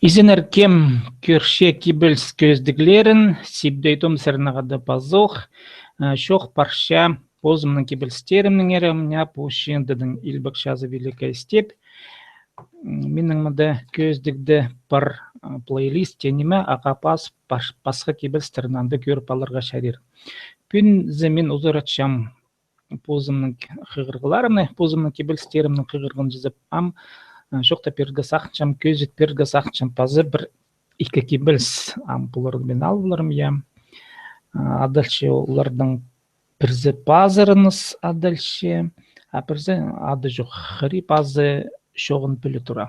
Изенер кем көрше кибельс көздіглерін, сибдейтом сәрнағады пазох, шоқ парша позымның кибельстерімнің әрімня пұшындыдың илбақшазы великая степь. Менің мұнда көздігді бар плейлист тенеме ағапас пасқа кибельстерінанды көріп алырға шарир. Пүн зәмен ұзыратшам позымның қығырғыларымны, позымның кибельстерімнің қығырғын жызып ам, шоқта пергі сақчам, көзет пергі сақчам пазы бір икі кибельс бұларды мен алыларым, адальше олардың бірзі пазырыныз адальше, бірзі ады жоқ, хри пазы шоғын білі тұра.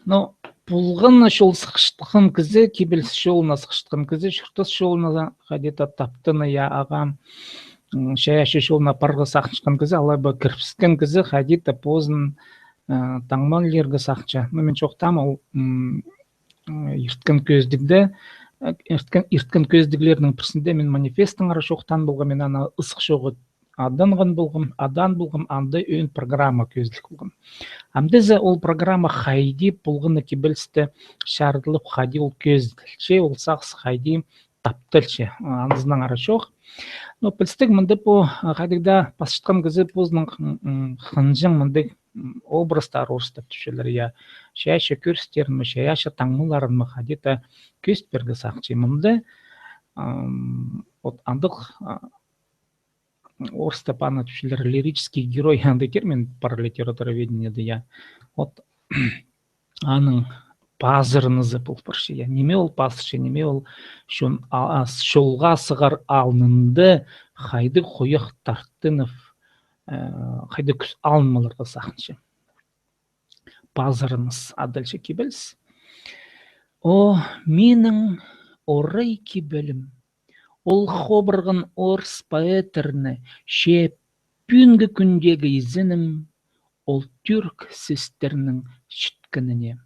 Но бұлғын шол сықштықын кізі, кибельс шолына сықштықын кізі, шұртыс шолына қадета таптыны ағам, шаяшы шолына парғы сақшқан кізі, алайба кірпіскен кізі қадета позын таңман лергі сақча. Мен жоқтам ол ерткен көздіглерінің бірсінде мен манифестің ара шоқтан болға мен ана ысық шоғы адан болғым, аңды өйін программа көздік болғым. Амдезі ол программа қайди болғыны кебілісті шардылып қайди ол көзділше, ол сақсы қайди таптылше, аңызынан ара шоқ. Но пілстік мұнды бұл қадығда пасыштқан кізі позының қынжың мұнды образдар орыстап түшелер, шаяшы көрістерін, шаяшы таңмыларын мұқадета көст бергі сақчы. Мұнды андық орыстап ана түшелер лирический герой аңды термин пар литературоведениеде, аның пазырынызы бұл бірші. Неме ол пазыршы, неме ол шолға сығар алынынды қайды қойық тарттынып, қайды күз алынмаларға сақыншы. Пазырыныз адальшы кебеліз. О, менің орай кебелім, ол қобырғын орыс поэтерні ше пүнгі күндегі изінім, ол түрк сестерінің шіткініне.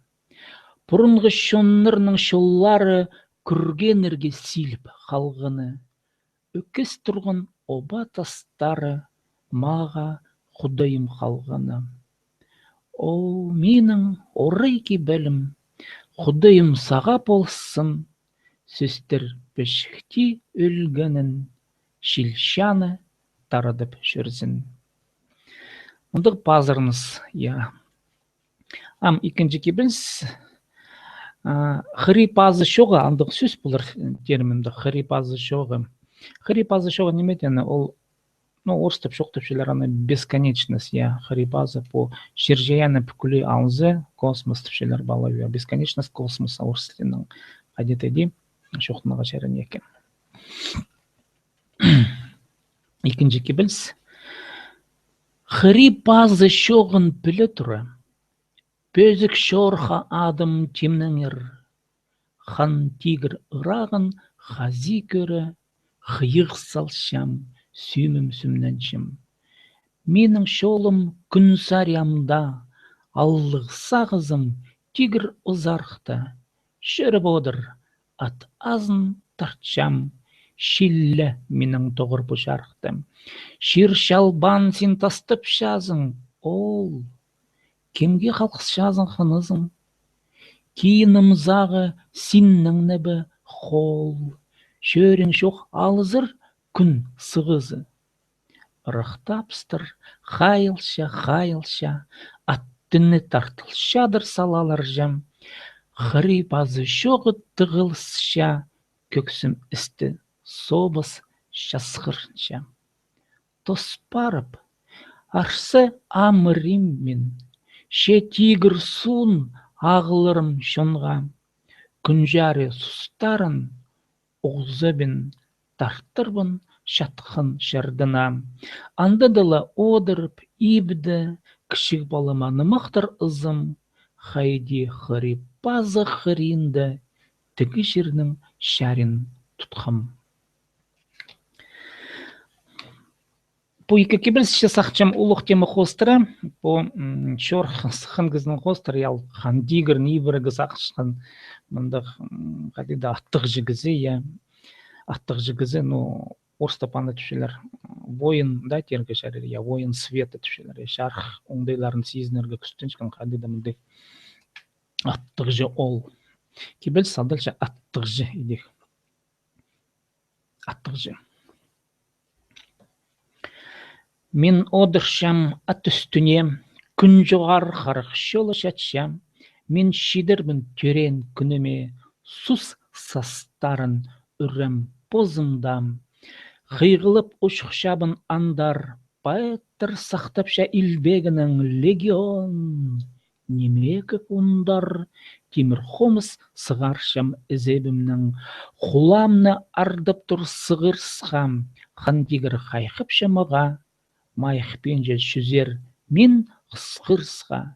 Бұрынғы шоннырның шоллары күргенерге силіп қалғыны, өкес тұрғын оба тастары маға құдайым қалғыны. О, менің орай кебелім, құдайым саға болсын, сөстер бішікті өлгенін, шилшаны тарадып жүрзін. Мұндық пазырыңыз, Икінші кебеліз, хри пазы шоғы, андық сөз бұлыр терминді, хри пазы шоғы. Хри пазы шоғы неметені, ол орыстап шоқтыпшылар аны бесконечность, хри пазы по шержаяны пүкілі аузы космос түпшілер балауы, бесконечность космоса орыстының қадетеді шоқтынаға шәрін екен. Икінші кебеліз, хри пазы шоғын пілі тұры, Пөзік шорха адым темніңір, хан тигір ұрағын хази көрі, хиық салшам, сүймім сүмненшім. Менің шолым күн сариямда, аллық сағызым тигір ұзарқта, шөріп одыр, ат азын тартшам, шиллі менің тоғыр бұшарқты. Шир шалбан сен тастып шазың, ол, кемге қалқыс жазың қынызың, кейінім зағы синнің нәбі қол, шөрің шоқ алызыр күн сығызы. Рықтапстыр қайылша, аттыны тартылшадыр салалар жам, хри пазы шоғы тығылысша, көксім істі собыс шасқырынша. Тоспарып, арсы амырим мен, ше тигір суын ағылырым шонға, күнжәрі сұстарын оғзыбын тарттырбын шатқын шырдына. Андыдылы одырып ибді, кішік балыманы мақтыр ызым, хайди хри пазы хринді, тігі жерінің шәрін тұтқым. По икакебілсше сақчам ұлық темі қостыры, по шор сықын кіздің қостыры, ял хандигір нейбірігі сақшқан мұндық қадида аттық жігізі, орыстапанды түшелер воин, тергі шәрір, воин света түшелер, шарх оңдайларын сезінерге күстеншкен қадида мұндай Аттыгжы ол. Кибел садылша аттыгжы идик. Аттыгжы. Мен одыршам ат үстүне, күн жоғар харық шолы шатшам. Мен шидірбін төрен күніме, сус састарын үррем позымдам. Хыйгылып ушхшабын андар, поэттер сақтапша илбегінің легион. Немекі кундар, Тимир Хомс сығаршам ізебімнің, хуламны ардып тұр сығырсқам, хантигір хайқыпша маға, майықпенже шүзер мен қысқырсқа.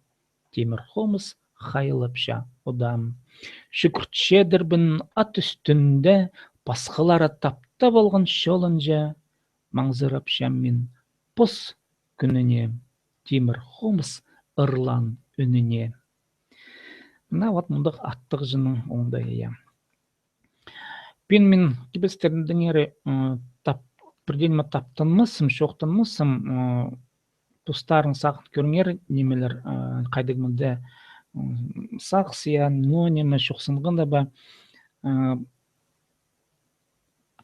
Тимир Хомс хайылыпша одам. Шүкіртшедірбін ат үстінде, басқалары таптап алған шолынжа, маңзырапшам мен пұс күніне, Тимир Хомс ырлан үніне. Мына вот мұндық аттық жының оңдай ия. Мен кибестердің ері бірден таптанмысым, шоқтанмысым, тұстарын сақыт көріңер немелер қайдығымды сақсия, но неме шоқсынғанда ба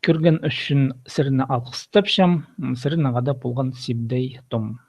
көрген үшін сіріні алқыстапшам, сіріні ғада болған сибдей том.